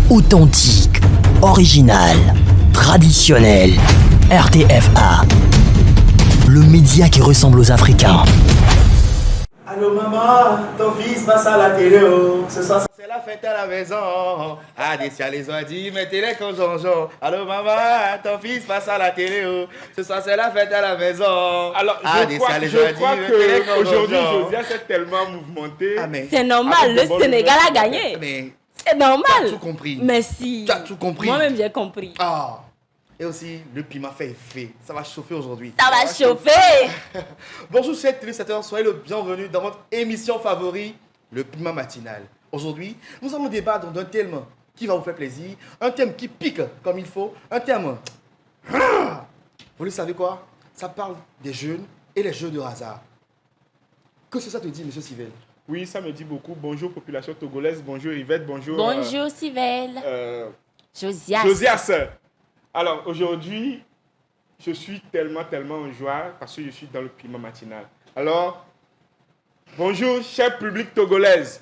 Authentique, original, traditionnel. RTFA, le média qui ressemble aux Africains. Allô maman, ton fils passe à la télé, oh. Ce soir c'est la fête à la maison. Ah, des ciels les ont dit, mettez-les comme Jean-Jean. Allô maman, ton fils passe à la télé, oh. Ce soir c'est la fête à la maison. Alors, ah, je crois qu'aujourd'hui, Josias est tellement mouvementé. Ah, mais... C'est normal, le Sénégal a gagné. Mais... C'est normal. Tu as tout compris. Mais si. Tu as tout compris. Moi-même, j'ai compris. Ah. Et aussi, le piment fait effet. Ça va chauffer aujourd'hui. Ça va chauffer. Bonjour, chers téléspectateurs. Soyez le bienvenu dans votre émission favorite, le piment matinal. Aujourd'hui, nous allons débattre d'un thème qui va vous faire plaisir. Un thème qui pique comme il faut. Un thème... Vous le savez quoi? Ça parle des jeunes et les jeux de hasard. Qu'est-ce que ça te dit, monsieur Sivel? Oui, ça me dit beaucoup. Bonjour, population togolaise. Bonjour, Yvette. Bonjour. Bonjour, Sivel. Josias. Josias. Alors, aujourd'hui, je suis tellement en joie parce que je suis dans le piment matinal. Alors, bonjour, cher public togolaise.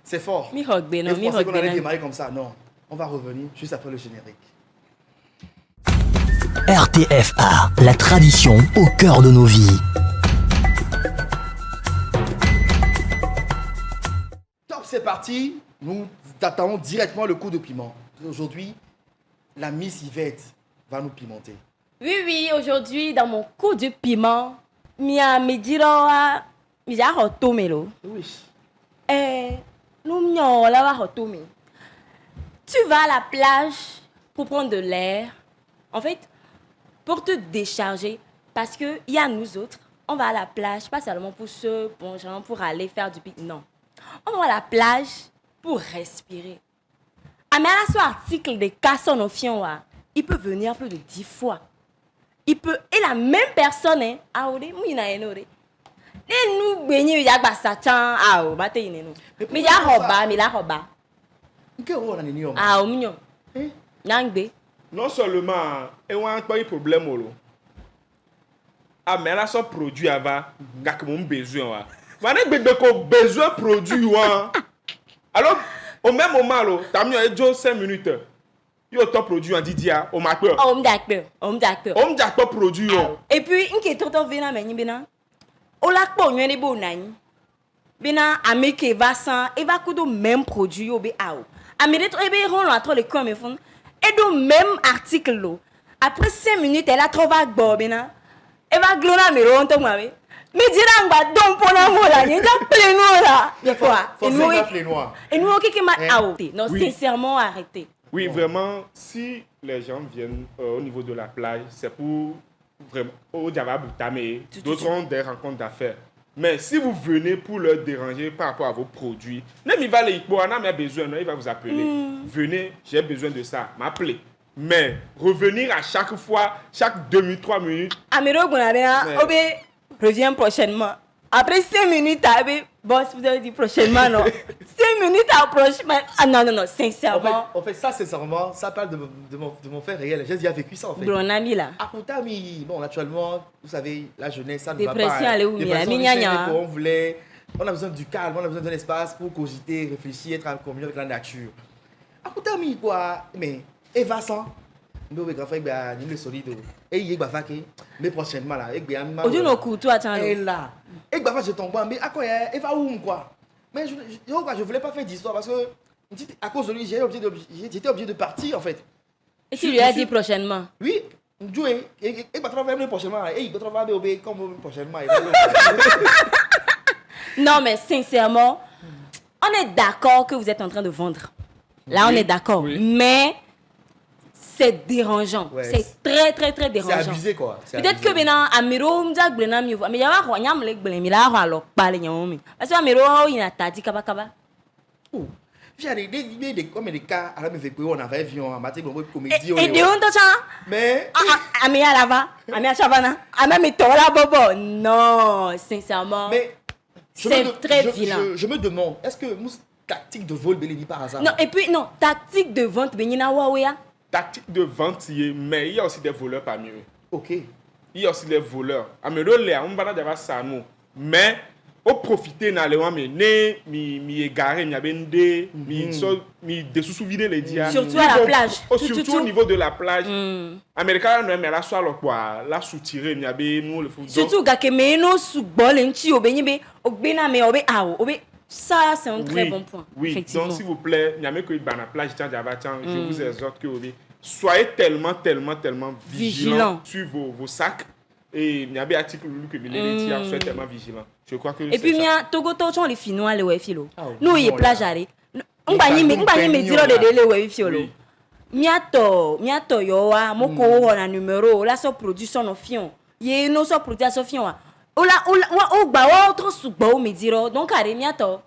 C'est fort. Mi hog beno, Je mi pensais hog qu'on allait beno. démarrer comme ça. Non, on va revenir juste après le générique. RTFA, la tradition au cœur de nos vies. Top, c'est parti. Nous attendons directement le coup de piment. Aujourd'hui, la Miss Yvette va nous pimenter. Oui, aujourd'hui, dans mon coup de piment, mia me dira, mia hotomelo. Oui. Nous m'y la va hotomi. Tu vas à la plage pour prendre de l'air. En fait, pour te décharger, parce que il y a nous autres, on va à la plage, pas seulement pour se plonger, pour aller faire du pique. Non. On va à la plage pour respirer. Ah, mais à la article de Casson au Fion, il peut venir plus de 10 fois. Il peut, et la même personne, hein, ah, oui, mouina enore. Et nous, béni, il y a pas ça, ah, oh, bah, t'es nous. Mais il y a roba, mais la roba. Quel rôle on a mis? Ah, au mignon. Nangbe. Non seulement, il y a un problème. Ah, mais là, son produit, il y a un besoin. Il y a besoin de produit. Alors, au même moment, tu as mis 5 minutes. Il y a un produit en Didia, au matin. Oh, d'accord. On me dit pas produit. Et puis, une qui est vena mais bena. O la po nyene bo nani. Bena ameke va sans et va kudo même produit au be ao. Amede to ebe ron la trop le comme fond. Et do même article lo. Après 5 minutes elle a trop vague bo bena. Et va glona me ron to mabe. Mais dira ngba don pona mo la ni da pleno la. Des fois. Et nous qui ma ao. Non, Oui. sincèrement arrêtez. Oui, vraiment, si les gens viennent au niveau de la plage, c'est pour vraiment au Java Boutame. D'autres ont des rencontres d'affaires. Mais si vous venez pour leur déranger par rapport à vos produits, même il va les besoin, il va vous appeler. Venez, j'ai besoin de ça, m'appeler. Mais revenir à chaque fois, chaque 2 minutes, 3 minutes. Amiro Gunabena, Obe revient prochainement. Après 5 minutes, boss, vous avez dit prochainement, non? 5 minutes approchement. Ah non, sincèrement. En fait, ça, sincèrement, ça parle de mon fait réel. J'ai déjà vécu ça, en fait. Bon ami là. À Koutami, bon, naturellement, vous savez, la jeunesse, ça ne va pas. Dépression, elle est où, On voulait, on a besoin du calme, on a besoin d'un espace pour cogiter, réfléchir, être en communion avec la nature. À Koutami, quoi, mais, et va sans. Nous, les grands frères, nous les solides. Et il y a des mais prochainement, là, Aujourd'hui, nos coups, toi, attends. et là, et je tombe, mais à quoi, il va où, quoi? Mais je voulais pas faire d'histoire parce que, à cause de lui, j'étais obligé de partir, en fait. Et tu lui as dit prochainement? Oui, Joey, et va travailler prochainement, et il va travailler comme prochainement. Non, mais sincèrement, on est d'accord que vous êtes en train de vendre. Là, on est d'accord. Oui. Mais c'est dérangeant. Ouais, c'est très dérangeant. C'est abusé, quoi. Peut-être que maintenant, Amiro, m'dak blena mieux. Mais il y a un royaume le blena, mais là, on alors parler nyamomi. Parce que Amiro, il a tadi kaba. J'ai des cas, à la même époque, on avait vu en matière de comédie. Et de où t'as? Mais. Ami à lava, ami à chavana, ami mais toi là bobo. Non, sincèrement. Mais. C'est très vilain. Je me demande, est-ce que nous tactique de vol Béléni par hasard? Non, et puis, non, tactique de vente, Benina Wawea. Tactique de vente, mais il y a aussi des voleurs parmi eux. Ok. Il y a aussi des voleurs. Amelo, on va dire ça, nous. Mais au profiter na le mais né mi égaré mi abende mi dessous vider les dia surtout à la plage surtout au niveau de la plage américain non mais la soit le quoi la soutirer mi abe nous le foot surtout ga ke me no su bol nti obenyi be ogbena me obe awo obe ça c'est un très bon point oui effectivement. Donc s'il vous plaît mi ame que dans la plage tiens je vous exhorte que soyez tellement vigilants sur vos sacs. Et il y a des articles que les soient tellement vigilants. Je crois que et puis, il y a Togo Togo les Finnois, les Wefilo. Nous, il y a plage. On va y dire les Wefilo. Miato, yoa, moko, on a numéro, là, so production no fion. Yé, no so production fion. O ba, trop sous-ba, me dire. Donc, à miato,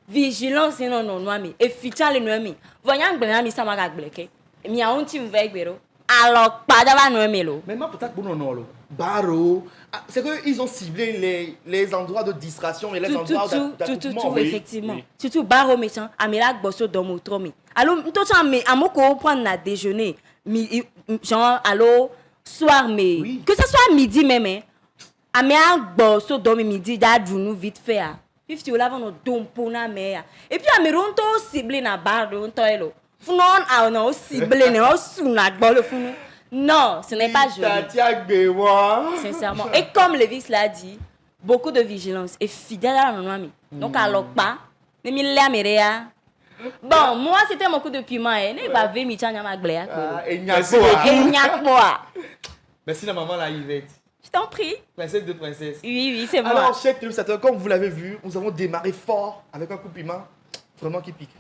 vigilance, non, mais efficient, les nomi. Voyant que ben, ça m'a gagné. Mia, on t'y va, Béro. Alors, pas d'avoir nomi, lo. Mais moi, peut-être que non, lo. Baro, c'est qu'ils ont ciblé les endroits de distraction et les endroits d'attroupement. Tout, effectivement. Oui. Surtout baro méchant, amélag bosso dans mon tromi. Alors, tout ça, mais à mon co prendre la déjeuner, genre, alors, soir, mais oui. Que ce soit midi même, hein. Amélag bosso dans midi, d'adjounou vite fait. If tu l'as dans don pour na mère. Et puis, améron to ciblé na bar de on toilo. Founon, ah non, ciblé, non, sous na bol, founon. Non, ce n'est pas joli. Sincèrement. Et comme Lévis l'a dit, beaucoup de vigilance et fidèle à la mamie. Donc, alors pas. Bon, moi, c'était mon coup de piment. Merci la maman, la Yvette. Je t'en prie. Princesse de princesse. Oui, c'est moi. Alors, chers téléspectateurs, comme vous l'avez vu, nous avons démarré fort avec un coup de piment vraiment qui pique.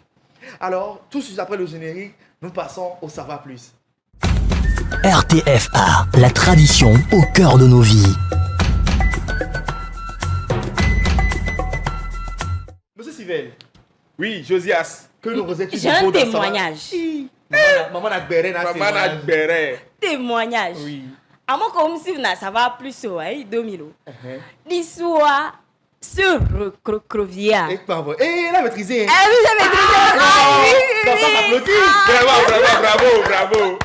Alors, tout de suite après le générique, nous passons au Ça va plus. RTFA, la tradition au cœur de nos vies. Monsieur Sivel. Oui, Josias. Que nous revêtons j'ai un témoignage. Maman n'a gbéré. Témoignage. Oui. À moi, comme si ça va plus au 2000. L'histoire sur Crocrovia. Et la maîtrisée. Ah oui, j'ai maîtrisé. Dans ça s'applaudit. Bravo.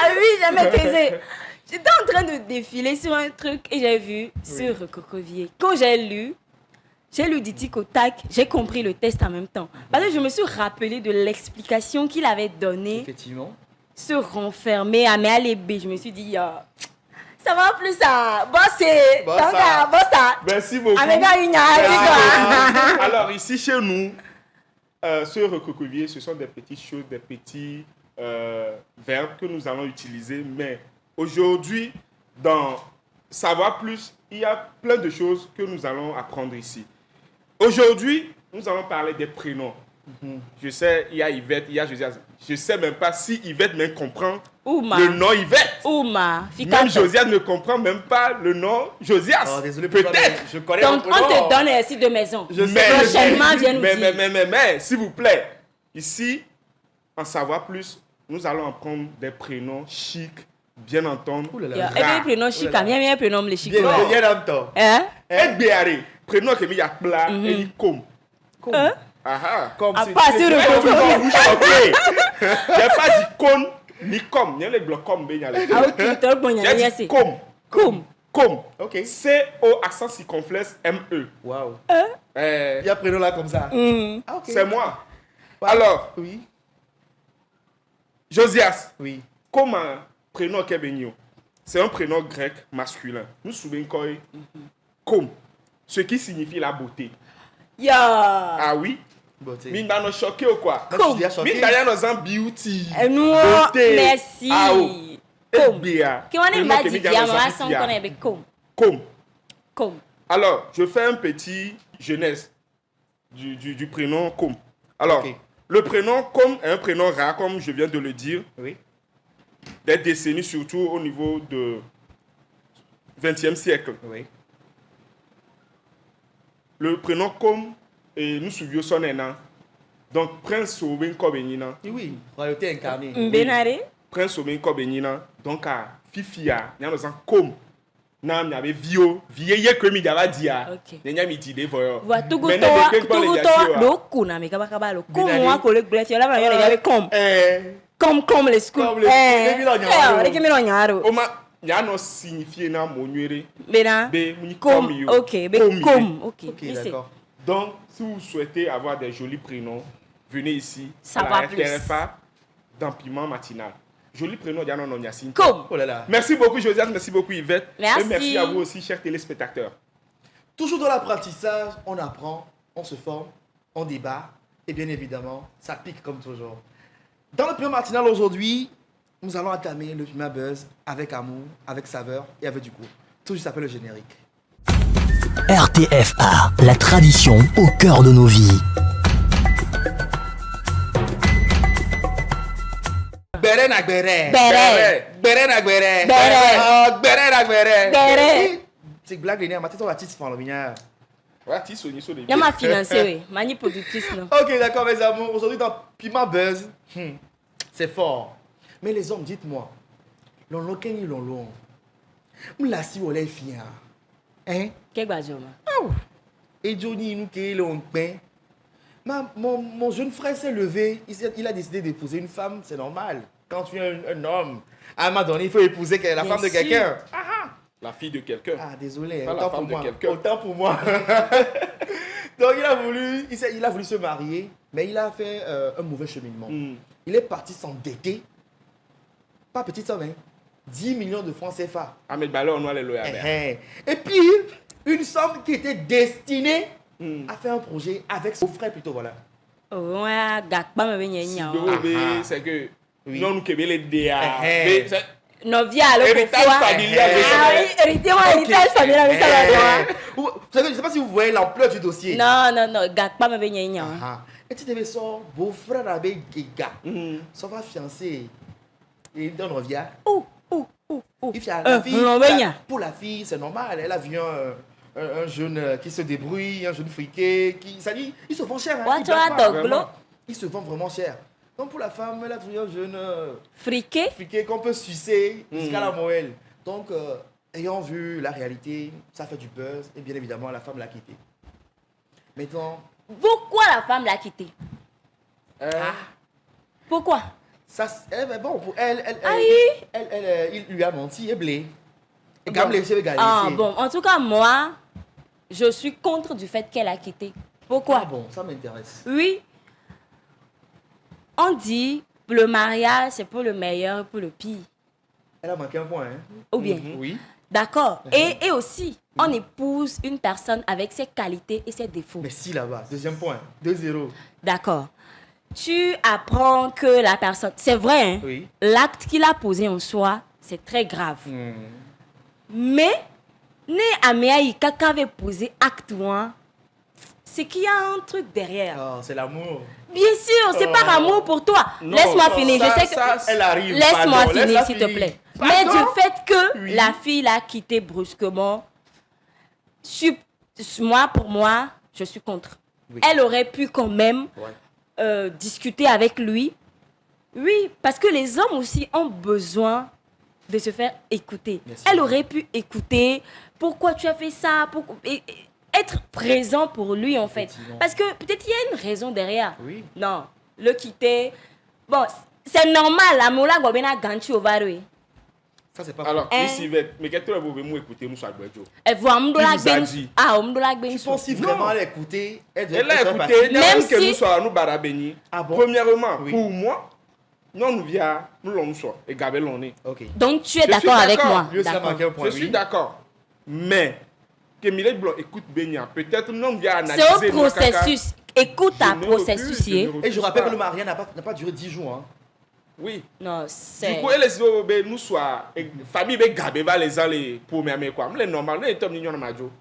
Ah oui, j'ai maîtrisé. J'étais en train de défiler sur un truc et j'ai vu sur Crocrovia. Quand j'ai lu du tic au tac, j'ai compris le test en même temps. Parce que je me suis rappelé de l'explication qu'il avait donnée. Effectivement. Sur renfermer à Méalébé. Je me suis dit, ça va plus ça. Bon, c'est. Bon, ça. Merci beaucoup. Alors, ici, chez nous, sur Recocovier, ce sont des petites choses, des petits verbes que nous allons utiliser. Mais aujourd'hui, dans Savoir Plus, il y a plein de choses que nous allons apprendre ici. Aujourd'hui, nous allons parler des prénoms. Je sais, il y a Yvette, il y a Josias. Je ne sais même pas si Yvette même comprend le nom Yvette. Même Josias ne comprend même pas le nom Josias. Oh, désolé, peut-être. Je connais. Donc, on te donne un site de maison. Prochainement, viens nous dire. Mais, s'il vous plaît, ici, en Savoir Plus, nous allons apprendre des prénoms chics, bien entendre. Et bien, prénom chic, bien prénom les chics. Bien en temps. Béaré, prénom qui est plat et il comme. Comme si tu j'ai pas dit con ni comme, il y a les blocs comme il y a dit comme. OK. C-O accent circonflexe M-E. Waouh. Il y a prénom là comme ça. Okay. C'est moi. Alors, oui. Josias. Oui. Comme un prénom Kebenio. C'est un prénom grec masculin. Nous souvenons comme ce qui signifie la beauté. Ah oui. Mais nous sommes choqués ou quoi? Comme. Nous sommes beauty. Merci. Comme. Alors, je fais un petit jeunesse du prénom comme. Alors, le prénom comme est un prénom rare, comme je viens de le dire. Oui. Des décennies, surtout au niveau du XXe siècle. Oui. Le prénom comme et nous suivions son nom. Donc, Prince Soben Kobenina. Oui, royauté incarnée. Benare. Prince Soben Kobenina. Donc, à Fifia, il y a un comme. Nam n'avait vio, vieille que mi dava dia. Il y a midi de voyons. Voilà, tout le monde, mais kabakabalo. Comme moi, collègue blessé, là, il y avait comme les schools. il y a un signifié dans mon nuéré. Maintenant, comme, ok, Ok, d'accord. Donc, si vous souhaitez avoir des jolis prénoms, venez ici. Ça va plus. Pas dans Piment Matinal. Joli prénom, Diana Nonyasine. Comme. Oh là là. Merci beaucoup, Josiane. Merci beaucoup, Yvette. Merci. Et merci à vous aussi, chers téléspectateurs. Toujours dans l'apprentissage, on apprend, on se forme, on débat et bien évidemment, ça pique comme toujours. Dans le Piment Matinal aujourd'hui, nous allons entamer le Piment Buzz avec amour, avec saveur et avec du goût. Tout juste après le générique. RTFA, la tradition au cœur de nos vies. Béré nak béré. Béré. Béré nak béré. Béré. Oh, béré nak béré. Béré. C'est blague, les on va artiste fan le mignard. Ouais, tu sonnes sur les il y a ma financière, oui. Mani productrice, non. Ok, d'accord, mes amours. Aujourd'hui, dans Piment Buzz, c'est fort. Mais les hommes, dites-moi, l'on kenyi l'on. M'la si ou les filles. Hein? Qu'est-ce que tu Et Johnny, nous qui l'on peint. Mon jeune frère s'est levé. Il a décidé d'épouser une femme, c'est normal. Quand tu es un homme, à un moment donné, il faut épouser la femme de quelqu'un. La fille de quelqu'un. Ah, désolé, Pas la autant femme pour de moi. quelqu'un. Autant pour moi. Donc, il a voulu se marier, mais il a fait un mauvais cheminement. Il est parti s'endetter. Pas petite somme, hein. 10 millions de francs CFA. Ahmed Balé, on doit les loyer. Et puis, une somme qui était destinée à faire un projet avec son frère plutôt, voilà. Ouais, gakpa me venye nya. C'est que non nous kébé les DA. Novia alors Héritage familial. Ah oui, héritage familial, ça va. Je ne sais pas si vous voyez l'ampleur du dossier. Non, gakpa me venye nya. Et tu devais son beau-frère avec Giga. Son va fiancé. Il donne Novia. Il fait la fille. Pour la fille, c'est normal. Elle a vu un jeune qui se débrouille, un jeune friqué. Ça dit, il se vend cher. Il se vend vraiment cher. Donc pour la femme, elle a trouvé un jeune friqué qu'on peut sucer jusqu'à la moelle. Donc, ayant vu la réalité, ça fait du buzz. Et bien évidemment, la femme l'a quitté. Maintenant... Pourquoi la femme l'a quitté? Pourquoi? Ça, bon, pour elle, il lui a menti et blé. Et bon. Bon, en tout cas, moi, je suis contre du fait qu'elle a quitté. Pourquoi? Ah bon, ça m'intéresse. Oui. On dit le mariage, c'est pour le meilleur et pour le pire. Elle a manqué un point, hein? Ou bien? Oui. D'accord. Et aussi, on épouse une personne avec ses qualités et ses défauts. Mais si là-bas, deuxième point, 2-0. D'accord. Tu apprends que la personne... C'est vrai, hein? Oui. L'acte qu'il a posé en soi, c'est très grave. Mais, né Améaï, quand avait posé acte 1, c'est qu'il y a un truc derrière. Oh, c'est l'amour. Bien sûr, c'est par amour pour toi. Laisse-moi finir. Je sais que... elle arrive. Laisse-moi finir, s'il te plaît. Pardon? Mais du fait que la fille l'a quitté brusquement, pour moi, je suis contre. Oui. Elle aurait pu quand même discuter avec lui. Oui, parce que les hommes aussi ont besoin de se faire écouter. Merci. Elle aurait pu écouter. Pourquoi tu as fait ça? Être présent pour lui, en fait. Parce que peut-être il y a une raison derrière. Oui. Non, le quitter. Bon, c'est normal. La moula gobena ganchi au varui. Ça, c'est pas alors, ici, mais qu'est-ce que vous voulez écouter, nous, sur Gbejo? Elle voit Mdola Ben. Ah, Mdola Ben. Je pense si vraiment elle a écouté, elle a écouté, même si nous sommes nous barabeni. Ah bon? Premièrement, pour moi, non, nous vient, nous l'on soit, et Gabel on est. Ok. Donc, tu es d'accord avec moi? Je suis d'accord. Mais, que Millet Blanc écoute Benya, peut-être non vient analyser. C'est au processus. Écoute un processus. Et je rappelle que le mariage n'a pas duré 10 jours. Hein. Oui. Non, c'est... Du coup, nous soit famille Gabé va les aller pour mes quoi. Mais normal, les hommes n'ignore ma jo.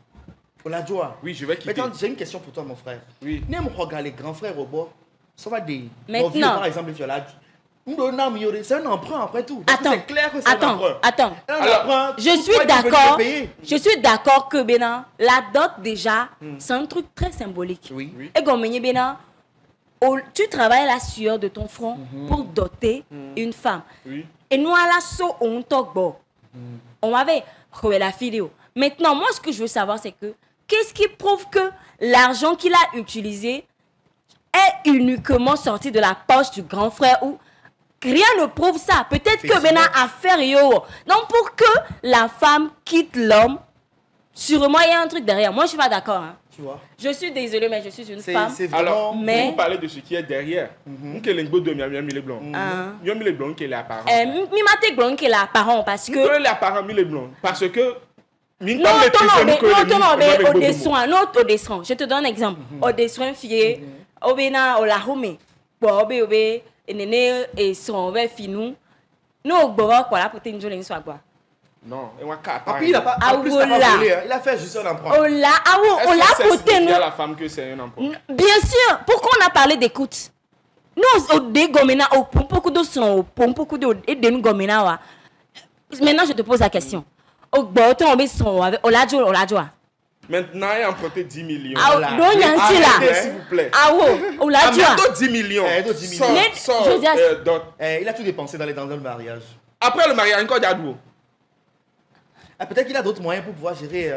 On la joie. Oui, je vais quitter. Maintenant, j'ai une question pour toi, mon frère. Oui. Même regarde les grands frères robots, ça va des... Maintenant. Par exemple, tu as là... C'est un emprunt après tout. C'est clair que c'est un emprunt. Attends. Alors, je suis d'accord que Bénin, la dot déjà, c'est un truc très symbolique. Oui. Et comme Bénin, tu travailles la sueur de ton front pour doter une femme. Oui. Et nous, à la so, on talk bon. On m'avait retrouvé la vidéo. Maintenant, moi, ce que je veux savoir, c'est que qu'est-ce qui prouve que l'argent qu'il a utilisé est uniquement sorti de la poche du grand frère ou rien ne prouve ça. Peut-être que Effectivement. maintenant, affaire yo. Donc, pour que la femme quitte l'homme, sûrement, il y a un truc derrière. Moi, je suis pas d'accord. Hein. Tu vois. Je suis désolée, mais je suis une C'est femme. Alors, vraiment. Mais- vous parlez de ce qui est derrière. Que l'engo de miam les blancs. Hein. Miam les blancs qui est apparent. Mi mate blonde qui est l'apparent parce que... Que l'apparent les blancs. Parce que. Non, au dessoin, non, au dessoin. Je te donne un exemple. Au dessoin, fille, au bena, au la home. Bon, obe, et néné, et son, obe, finou. Nous, au bois, quoi, là, pour te dire, soit quoi. Non, et moi, En plus, il a pas, Ah, en plus, il a voilà. pas volé, hein. Il a fait juste un emprunt. Oh là, ah oui, oh là, pour te nous. à la femme que c'est un emploi. Bien sûr, pourquoi on a parlé d'écoute? Nous, au dégomena, au pont, beaucoup de son, au pont, beaucoup de, et de nous gomena, wa. Maintenant, je te pose la question. Au bois, on met son, au la joie, au la joie. Maintenant, il a emprunté 10 millions. Ah, Voilà. donc, il y a un petit Arrêtez, là. s'il vous plaît. Ah oui, au la joie. Amène 10 millions. Eh, d'autres 10 millions. Sors, Josias. Il a tout dépensé dans le mariage. Après le mariage, encore d'adou. Ah, peut-être qu'il a d'autres moyens pour pouvoir gérer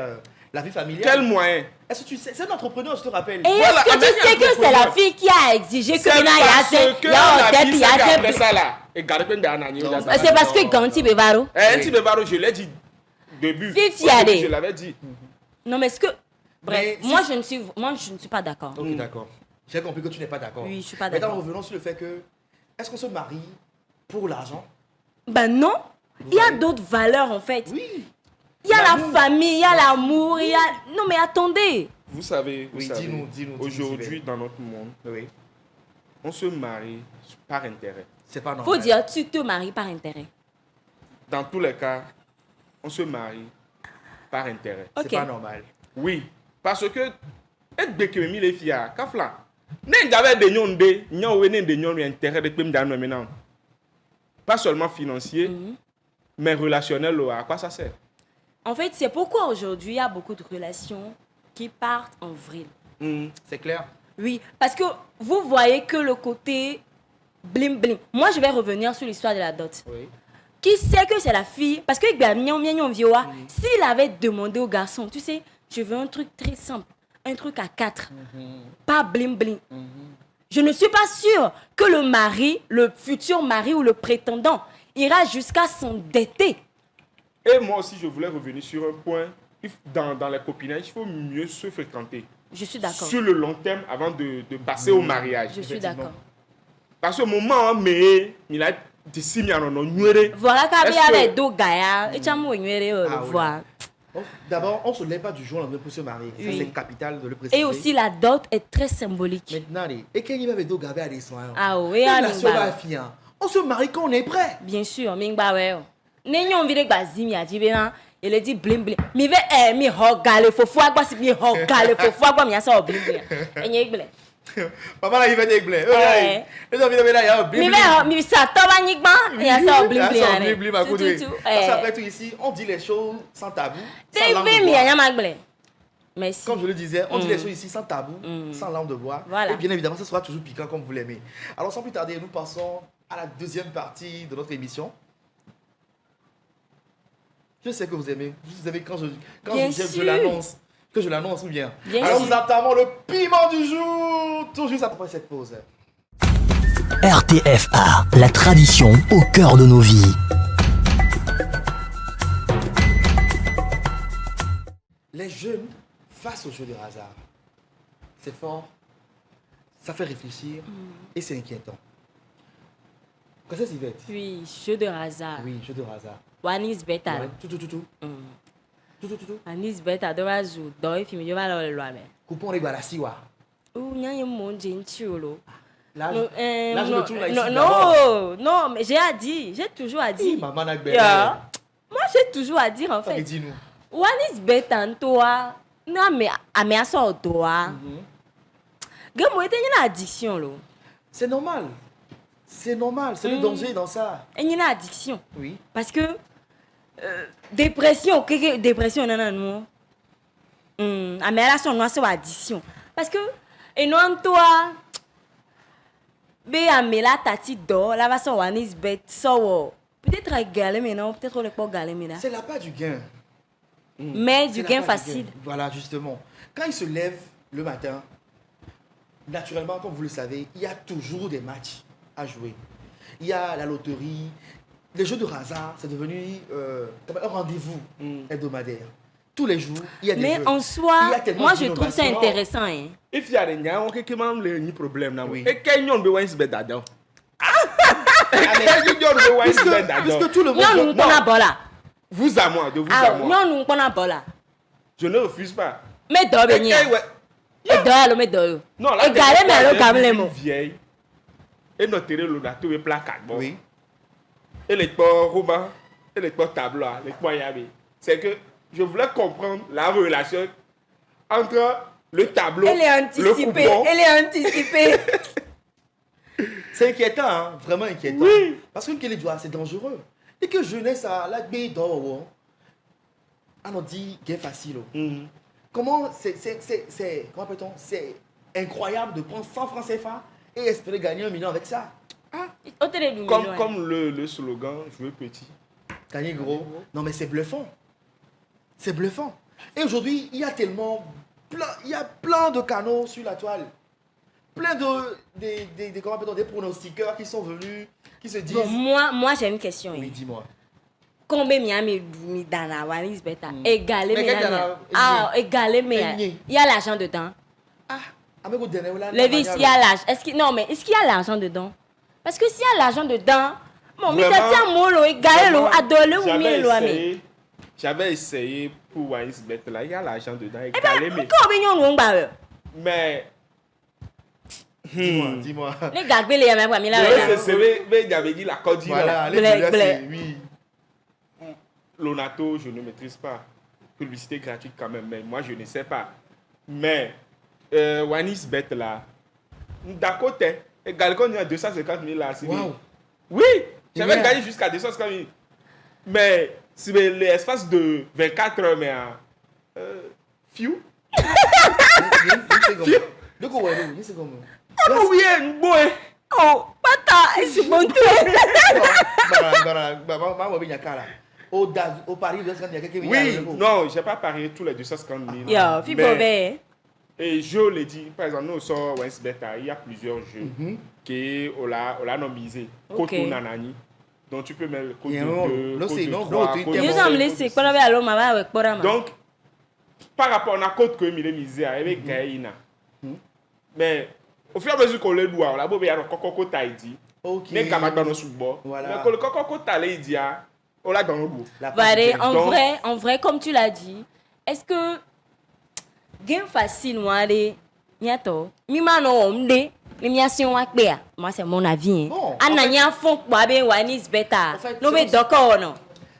la vie familiale. Quel moyen? Est-ce que tu sais, c'est un entrepreneur, je te rappelle. Et Voilà, est-ce que avec tu sais un que c'est la fille qui a exigé que C'est maintenant parce il y a que il y a la un vie, il y a c'est qu'après un ça là. Et gardez pas d'année. c'est parce que Ganti Bevaro. Un petit bébaro, je l'ai dit début. Fifi, Au début, allez. je l'avais dit. Non mais est-ce que bref, Mais moi je ne suis pas d'accord. Ok, d'accord. J'ai compris que tu n'es pas d'accord. Oui, je suis pas Maintenant, d'accord. revenons sur le fait que, est-ce qu'on se marie pour l'argent? Ben non, il y a d'autres valeurs en fait. Oui. Il y a la L'amour. famille, il y a l'amour, il y a non mais attendez. Vous savez, Oui, dis-nous, aujourd'hui Sylvain. dans notre monde, Oui. on se marie par intérêt. C'est pas normal. Faut dire tu te maries par intérêt. Dans tous les cas, on se marie par intérêt. C'est OK. pas normal. Oui, parce que être béquemi les filles, kafla. N'en avait des nyons de, nyons ou des nyons intérêt de pim dans maintenant. Pas seulement financier, mais relationnel. À quoi ça sert? En fait, c'est pourquoi aujourd'hui il y a beaucoup de relations qui partent en vrille. C'est clair. Oui, parce que vous voyez que le côté blim blim. Moi, je vais revenir sur l'histoire de la dot. Oui. Qui sait que c'est la fille? Parce que s'il avait demandé au garçon, tu sais, je veux un truc très simple, un truc à 4, pas blim blim. Je ne suis pas sûre que le mari, le futur mari ou le prétendant ira jusqu'à s'endetter. Et moi aussi, je voulais revenir sur un point. Dans les copinages, il faut mieux se fréquenter. Je suis d'accord. Sur le long terme, avant de passer au mariage. Je suis effectivement. d'accord. Parce que au moment où il a décidé de Voilà qu'il y Est-ce que- avait deux gars, et tu as le Ah, oui. voir. Donc, d'abord, on se lève pas du jour au lendemain pour se marier. Ça, Oui. c'est capital de le préciser. Et aussi, la dot est très symbolique. Maintenant, allez, et quand il va avec deux gars à des soins. Ah oui, la ah, relation Mingba. va finir. On se marie quand on est prêt. Bien sûr, Mingba, ouais. Nenyon vire gbazimi a dit ben il dit blim blim. Mi ve mi hogale fofo agba si mi hogale fofo agba mi asa blim blim. Enye gbele. Maman, là, il va dire blé. Eh. Les hommes, il va dire Mi ve mi sa to ba nyigba mi asa blim blim. Ça, blim blim à Tout, côté. tout, tout. Parce qu'après tout ici, on dit les choses sans tabou. Sans Te langue ve de mi bois. anya magbele. Merci. Comme je le disais, on dit les choses ici sans tabou, sans langue de bois. Voilà. Et bien évidemment, ce sera toujours piquant comme vous l'aimez. Alors sans plus tarder, nous passons à la deuxième partie de notre émission. Je sais que vous aimez. Vous aimez quand Bien je sûr. l'annonce. Que je l'annonce ou bien. Bien Alors sûr. nous entamons le piment du jour. Tout juste après cette pause. RTFA, la tradition au cœur de nos vies. Les jeunes face au jeu de hasard. C'est fort. Ça fait réfléchir. Et c'est inquiétant. Qu'est-ce que c'est, Yvette? Puis jeu de hasard. Oui, jeu de hasard. Wanis beta. Ouais, tout. Tout. Wanis beta do razu do ifi mi jova lo lo ame. Coupons les balassi, wa. Ou nyanye mon jinchiolo. Là, Non, là, je me tourne là ici. non, d'abord. non, mais j'ai toujours à dire. Maman n'a Yeah. Moi, j'ai toujours à dire en fait. fait. Dis-nous. Wanis betan toi, na me ame aso toi. Gamo ete une addiction lo. C'est normal. C'est normal. C'est le danger dans ça. Une addiction Oui. parce que dépression, dépression non non. Ame la son no so addiction parce que et non toi be ame la tati do la va so wanis bet so peut-être égalé mais non, peut-être le pas égalé mais là. C'est là pas du gain. Mais C'est du là gain pas facile. Voilà, justement. Quand il se lève le matin, naturellement, comme vous le savez, il y a toujours des matchs à jouer. il y a la loterie, les jeux de hasard, c'est devenu un rendez-vous hebdomadaire. Tous les jours, il y a des Mais jeux. en Il y soi, a tellement moi je trouve ça d'innovations. intéressant. Hein. If il y a des gens qui ont des problèmes là, Oui. et qu'il y a des gens dedans. Puisque tout le Non, nous monde... on a bola. Vous à moi, de vous à Ah, moi. non, nous on a bola. Je ne refuse pas. Mais d'où Et venir? ouais. Et d'où mais d'où? Non, là, Et galé mais alors quand même les mots. vieille. Et notre terrain, on a trouvé placard. Oui. Et les ports romains, et les ports tableaux, les ports yabé. C'est que je voulais comprendre la relation entre le tableau, Elle est le anticipée. coupon. Elle est anticipée. C'est inquiétant, hein, vraiment inquiétant. Oui. Parce que les doigts, c'est dangereux. Et que jeunesse, la baie d'or, on a dit qu'il est facile. Mhm. Comment comment appelle-t-on? C'est incroyable de prendre 100 francs CFA et espérer gagner 1 million avec ça. Comme le slogan, jouer petit. Gagner gros. Non, mais c'est bluffant. C'est bluffant. Et aujourd'hui, il y a tellement plein de canaux sur la toile. Plein comment appelle-t-on, des pronostiqueurs qui sont venus, qui se disent... Bon, moi j'ai une question. Oui, Hein. dis-moi. Combien mi dans la Wanis Beta? Égalé Mais mi qu'est-ce qu'il y a dans là? Ah, égalé mais Égné. il y a l'argent dedans. Ah, avec le dernier, là, Lévis, il y a l'argent. Non, mais est-ce qu'il y a l'argent dedans? Parce que s'il y a l'argent dedans, bon, mais t'as un mot, égalé, adolé ou mille mais. J'avais essayé pour Wanis Bet là, il y a l'argent dedans. Eh ben, Mais, combien on va? mais Dis-moi. Les gars, les yamais, mais là, mais j'avais dit la Côte d'Ivoire. Voilà, les Blé, dollars, blé. c'est... Oui. L'Onato, je ne maîtrise pas. Publicité gratuite quand même, mais moi je ne sais pas. Mais Wanis Bet là, d'accord, Galcon il y a 250 000 là. Waouh. Oui, j'avais Yeah. gagné jusqu'à 250 000. Mais c'est l'espace de 24 heures, mais few. De quoi ouais, oui, c'est comme... Oh oui, bon. Oh, pata, c'est bon tout. Au Paris, il y a quelques Oui, non, j'ai pas parié tous les 250 000. Yo, fille Mais- mauvais. Et je l'ai dit, par exemple, nous sommes au Winsbet, il y a plusieurs jeux qui on l'a nomisé. Ok. Koto Nanani. Donc tu peux mettre le code Et de non, 2, non, code c'est- de non, 3, non, code tu- de tu- Nous bon, sommes cinq, laissés, code quoi, de là, alors, ma avec Porama. Donc, par rapport à la côte que je misé avec Gaïna. Mais au fur et à mesure qu'on le doit, on a beau bien coco taïdi. Ok. Mais quand on sous bord. Voilà. Mais quand le coco taïdi dit, on l'a dans le dos. La Voilà, possibilité. en vrai, comme tu l'as dit, est-ce que game facile, moi, allez, niato, mima no omde, l'émission à péa. Moi, c'est mon avis. Bon, Anna en fait- nia fond kwa be wanis beta. En fait, No c'est- be doko no.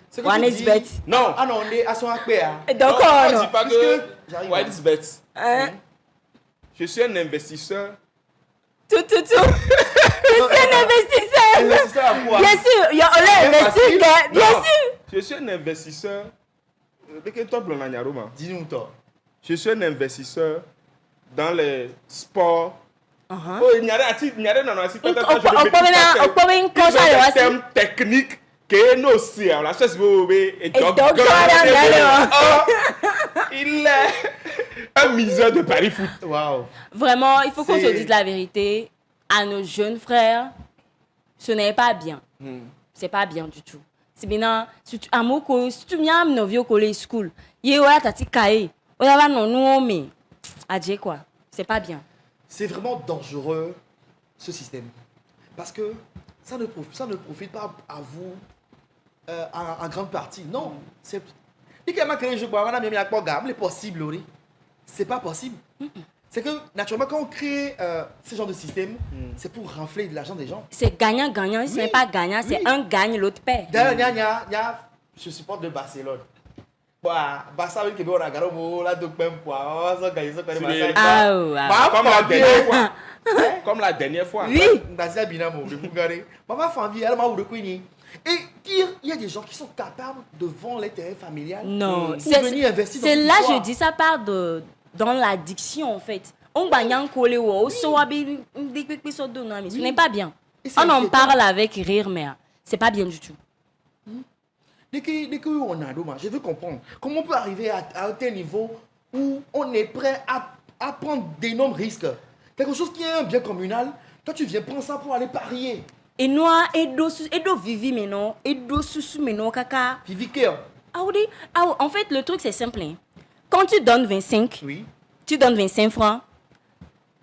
C'est que One tu is dis- bet. Non. Ah non, on est à son acpé. Doko Non, no. je dis pas Puisque- que J'arrive. Winsbet. Hein? Je suis un investisseur. Tout. Je suis un investisseur. Investisseur à quoi? Bien sûr, on l'a investi, facile. bien Non, sûr. Je suis un investisseur. Dis-nous toi. Je suis un investisseur dans les sports. Uh-huh. Oh, il y a des non, si peut-être On peut même conseiller des aussi. termes techniques que nous aussi, on la chasse et donc, voilà. il est un miseur de Paris Foot. Waouh. Vraiment, il faut qu'on se C'est- dise la vérité à nos jeunes frères. Ce n'est pas bien. C'est pas bien du tout. C'est bien, si tu as si tu viens nos vieux collège school, il y a tati kaye, on va non nous mais adje quoi. C'est pas bien. C'est vraiment dangereux, ce système. Parce que ça ne profite pas à vous en grande partie. Non. C'est possible. Oui. C'est pas possible. C'est que, naturellement, quand on crée ce genre de système, c'est pour renfler de l'argent des gens. C'est gagnant-gagnant. Si ce n'est pas gagnant, c'est Oui. un gagne, l'autre perd. D'ailleurs, je supporte le Barcelone. Barça, oui, on a gagné là, donc même quoi. On a gagné ça, Ah, ouais. Comme la dernière fois. Comme la dernière fois. Oui. Basile Binamo, le Bulgarie. Maman famille, elle m'a ouvert. Et pire, il y a des gens qui sont capables de vendre les terrains familiales Non, pour venir investir dans c'est une là histoire. je dis ça part dans l'addiction en fait. On gagne un collé ou on ce n'est pas bien. Et c'est On en inquiétant. parle avec rire mais c'est pas bien du tout. Dès qu'on a dommage, je veux comprendre comment on peut arriver à un tel niveau où on est prêt à prendre d'énormes risques. Quelque chose qui est un bien communal, toi tu viens prendre ça pour aller parier. Et noir, et do vivi, mais non. Et do sous, mais non, caca. Vivi cœur. En fait, le truc, c'est simple. Hein. Quand tu donnes 25, Oui. tu donnes 25 francs.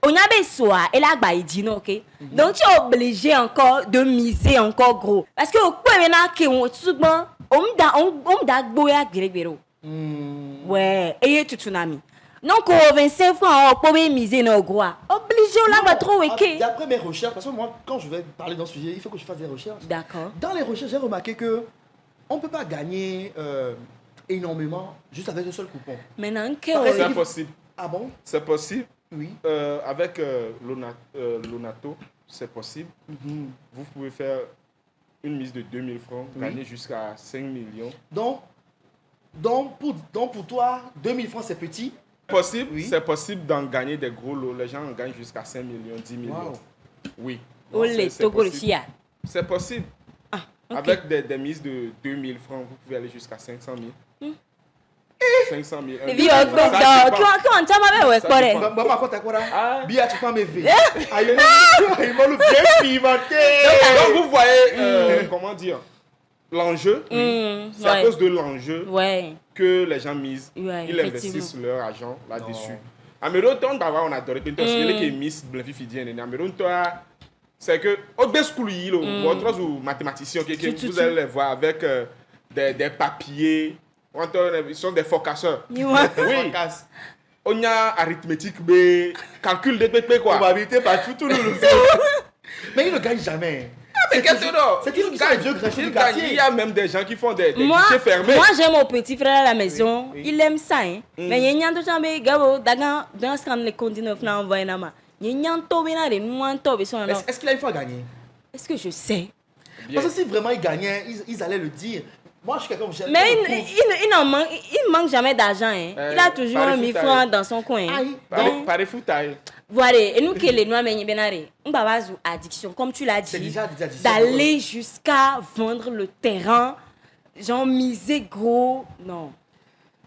On a besoin, et là, bah, il dit non, ok? Donc, tu es obligé encore de miser encore gros. Parce que, au point maintenant, on a boya grégbero. Ouais, et tu tsunami. Donc, 25 francs, on peut miser nos gros. Obligé, on va trop, ok? D'après mes recherches, parce que moi, quand je vais parler dans ce sujet, il faut que je fasse des recherches. D'accord. Dans les recherches, j'ai remarqué que on ne peut pas gagner énormément juste avec un seul coupon. Maintenant, C'est possible. Ah bon? C'est possible. Oui. Avec Lonato, c'est possible. Vous pouvez faire une mise de 2000 francs, gagner jusqu'à 5 millions. Donc pour toi, 2000 francs, c'est petit. Possible, Oui. c'est possible d'en gagner des gros lots. Les gens en gagnent jusqu'à 5 millions, 10 millions. Wow. Oui. Olé, C'est Togo le possible. chia. C'est possible. Ah, ok. Avec des mises de 2000 francs, vous pouvez aller jusqu'à 500 000. 500 000. Les vieux, comment tu m'avais ouais, quoi, dépend. Bah, par contre, quoi Ah. Bia, tu peux m'élever. Ils m'ont bien pimenté. Donc vous voyez, comment dire, l'enjeu, c'est à ouais. cause de l'enjeu Ouais. que les gens misent. Ouais, Ils investissent effectivement. leur argent là-dessus. Non. Amero, on a adoré que tu as mis Blanfifidien. Amero, c'est que, au school, votre ou mathématiciens, vous allez les voir avec des papiers. Ils sont des focasseurs. Ouais. Oui. On a arithmétique, mais calcul de quoi. Probabilité partout, tout le monde. Mais ils ne gagnent jamais. Mais qu'est-ce que C'est toujours qui sont les vieux grincheux du quartier. Il y a même des gens qui font des Moi, guichets fermés. moi j'ai mon petit frère à la maison. Oui. Il aime ça. Hein. Mais il y a tout chambre, gabo, dagan, dans ce qu'on les continue à envoyer na ma. Il y a tout bien de nous en tout besoin. Est-ce qu'il a une fois gagné? Est-ce que je sais? Bien. Parce que si vraiment ils gagnaient, ils allaient le dire. Moi, je suis quelqu'un qui Mais il manque jamais d'argent. Hein. Il a toujours pareil 1000 foutaille. francs dans son coin. Aïe. Par foutaille. Voilà, et nous qui les noirs, mais on va avoir addiction, comme tu l'as C'est dit, déjà des addictions. d'aller jusqu'à vendre le terrain, genre miser gros. Non.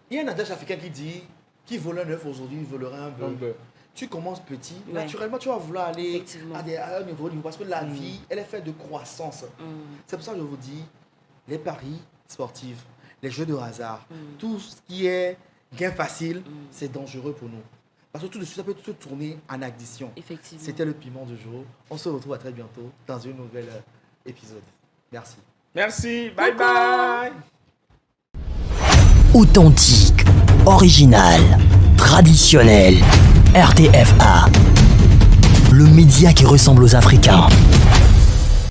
Il y a un adage africain qui dit qui vole un œuf aujourd'hui, il volera un bœuf. Un bœuf. Tu commences petit, Ouais. naturellement tu vas vouloir aller Effectivement. à un niveau, parce que la vie, elle est faite de croissance. C'est pour ça que je vous dis, les paris sportifs, les jeux de hasard, tout ce qui est gain facile, c'est dangereux pour nous. Parce que tout de suite, ça peut se tourner en addiction. Effectivement. C'était le piment du jour. On se retrouve à très bientôt dans un nouvel épisode. Merci. Merci. Bye bye. Authentique, original, traditionnel. RTFA. Le média qui ressemble aux Africains.